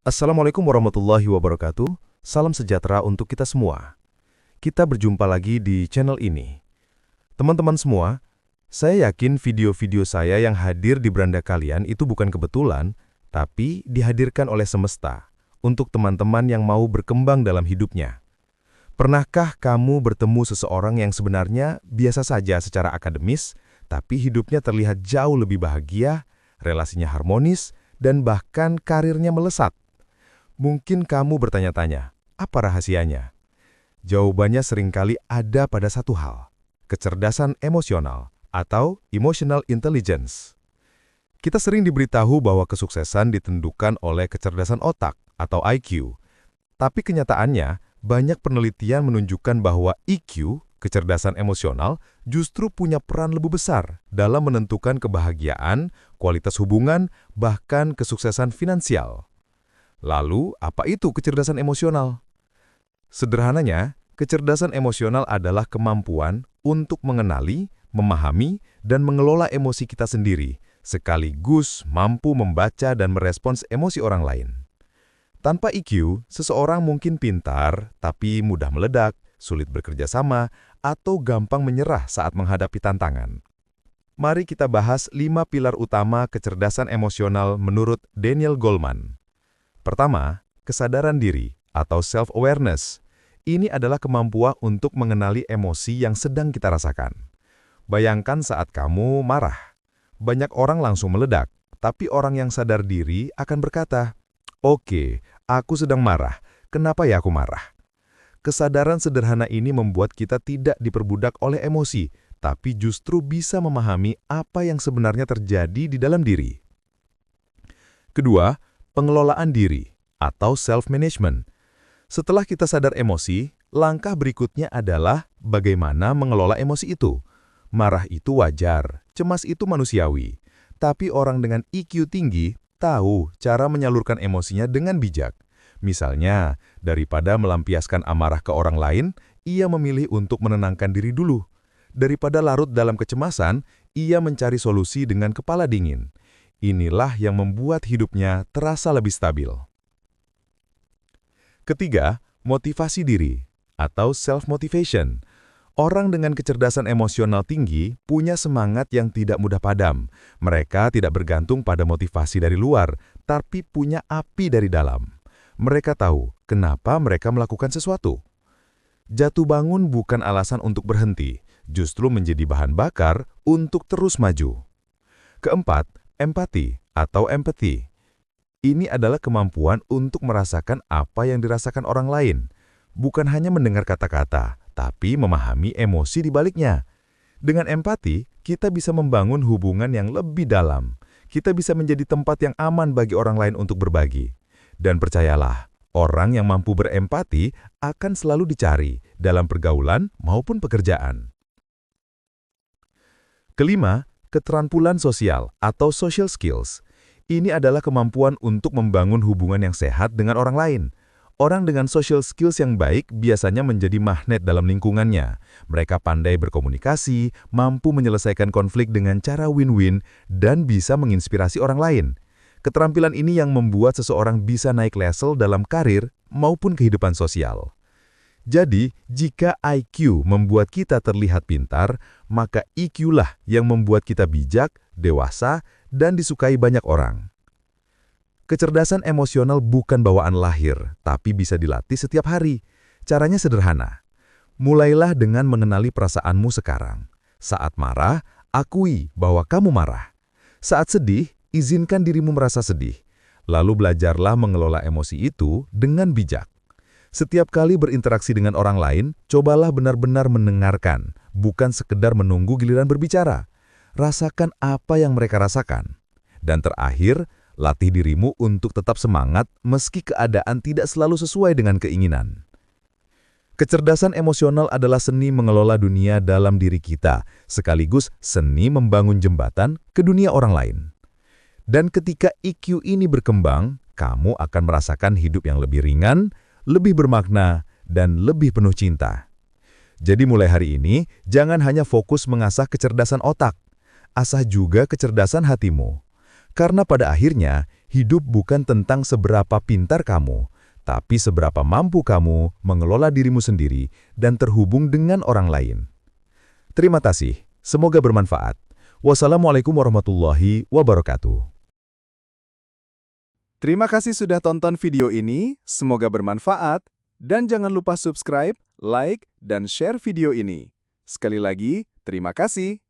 Assalamualaikum warahmatullahi wabarakatuh. Salam sejahtera untuk kita semua. Kita berjumpa lagi di channel ini. Teman-teman semua, saya yakin video-video saya yang hadir di beranda kalian itu bukan kebetulan, tapi dihadirkan oleh semesta untuk teman-teman yang mau berkembang dalam hidupnya. Pernahkah kamu bertemu seseorang yang sebenarnya biasa saja secara akademis, tapi hidupnya terlihat jauh lebih bahagia, relasinya harmonis, dan bahkan karirnya melesat? Mungkin kamu bertanya-tanya, apa rahasianya? Jawabannya seringkali ada pada satu hal, kecerdasan emosional atau emotional intelligence. Kita sering diberitahu bahwa kesuksesan ditentukan oleh kecerdasan otak atau IQ. Tapi kenyataannya, banyak penelitian menunjukkan bahwa EQ, kecerdasan emosional, justru punya peran lebih besar dalam menentukan kebahagiaan, kualitas hubungan, bahkan kesuksesan finansial. Lalu, apa itu kecerdasan emosional? Sederhananya, kecerdasan emosional adalah kemampuan untuk mengenali, memahami, dan mengelola emosi kita sendiri, sekaligus mampu membaca dan merespons emosi orang lain. Tanpa EQ, seseorang mungkin pintar, tapi mudah meledak, sulit bekerja sama, atau gampang menyerah saat menghadapi tantangan. Mari kita bahas 5 pilar utama kecerdasan emosional menurut Daniel Goleman. Pertama, kesadaran diri atau self-awareness. Ini adalah kemampuan untuk mengenali emosi yang sedang kita rasakan. Bayangkan saat kamu marah. Banyak orang langsung meledak, tapi orang yang sadar diri akan berkata, "Oke, aku sedang marah. Kenapa ya aku marah?" Kesadaran sederhana ini membuat kita tidak diperbudak oleh emosi, tapi justru bisa memahami apa yang sebenarnya terjadi di dalam diri. Kedua, pengelolaan diri atau self-management. Setelah kita sadar emosi, langkah berikutnya adalah bagaimana mengelola emosi itu. Marah itu wajar, cemas itu manusiawi. Tapi orang dengan EQ tinggi tahu cara menyalurkan emosinya dengan bijak. Misalnya, daripada melampiaskan amarah ke orang lain, ia memilih untuk menenangkan diri dulu. Daripada larut dalam kecemasan, ia mencari solusi dengan kepala dingin. Inilah yang membuat hidupnya terasa lebih stabil. Ketiga, motivasi diri atau self-motivation. Orang dengan kecerdasan emosional tinggi punya semangat yang tidak mudah padam. Mereka tidak bergantung pada motivasi dari luar, tapi punya api dari dalam. Mereka tahu kenapa mereka melakukan sesuatu. Jatuh bangun bukan alasan untuk berhenti, justru menjadi bahan bakar untuk terus maju. Keempat, empati atau empathy. Ini adalah kemampuan untuk merasakan apa yang dirasakan orang lain. Bukan hanya mendengar kata-kata, tapi memahami emosi di baliknya. Dengan empati, kita bisa membangun hubungan yang lebih dalam. Kita bisa menjadi tempat yang aman bagi orang lain untuk berbagi. Dan percayalah, orang yang mampu berempati akan selalu dicari dalam pergaulan maupun pekerjaan. Kelima, keterampilan sosial atau social skills. Ini adalah kemampuan untuk membangun hubungan yang sehat dengan orang lain. Orang dengan social skills yang baik biasanya menjadi magnet dalam lingkungannya. Mereka pandai berkomunikasi, mampu menyelesaikan konflik dengan cara win-win, dan bisa menginspirasi orang lain. Keterampilan ini yang membuat seseorang bisa naik level dalam karir maupun kehidupan sosial. Jadi, jika IQ membuat kita terlihat pintar, maka EQ-lah yang membuat kita bijak, dewasa, dan disukai banyak orang. Kecerdasan emosional bukan bawaan lahir, tapi bisa dilatih setiap hari. Caranya sederhana. Mulailah dengan mengenali perasaanmu sekarang. Saat marah, akui bahwa kamu marah. Saat sedih, izinkan dirimu merasa sedih. Lalu belajarlah mengelola emosi itu dengan bijak. Setiap kali berinteraksi dengan orang lain, cobalah benar-benar mendengarkan, bukan sekedar menunggu giliran berbicara. Rasakan apa yang mereka rasakan. Dan terakhir, latih dirimu untuk tetap semangat meski keadaan tidak selalu sesuai dengan keinginan. Kecerdasan emosional adalah seni mengelola dunia dalam diri kita, sekaligus seni membangun jembatan ke dunia orang lain. Dan ketika EQ ini berkembang, kamu akan merasakan hidup yang lebih ringan, lebih bermakna, dan lebih penuh cinta. Jadi mulai hari ini, jangan hanya fokus mengasah kecerdasan otak, asah juga kecerdasan hatimu. Karena pada akhirnya, Hidup bukan tentang seberapa pintar kamu, tapi seberapa mampu kamu mengelola dirimu sendiri dan terhubung dengan orang lain. Terima kasih, semoga bermanfaat. Wassalamualaikum warahmatullahi wabarakatuh. Terima kasih sudah tonton video ini, semoga bermanfaat, dan jangan lupa subscribe, like, dan share video ini. Sekali lagi, terima kasih.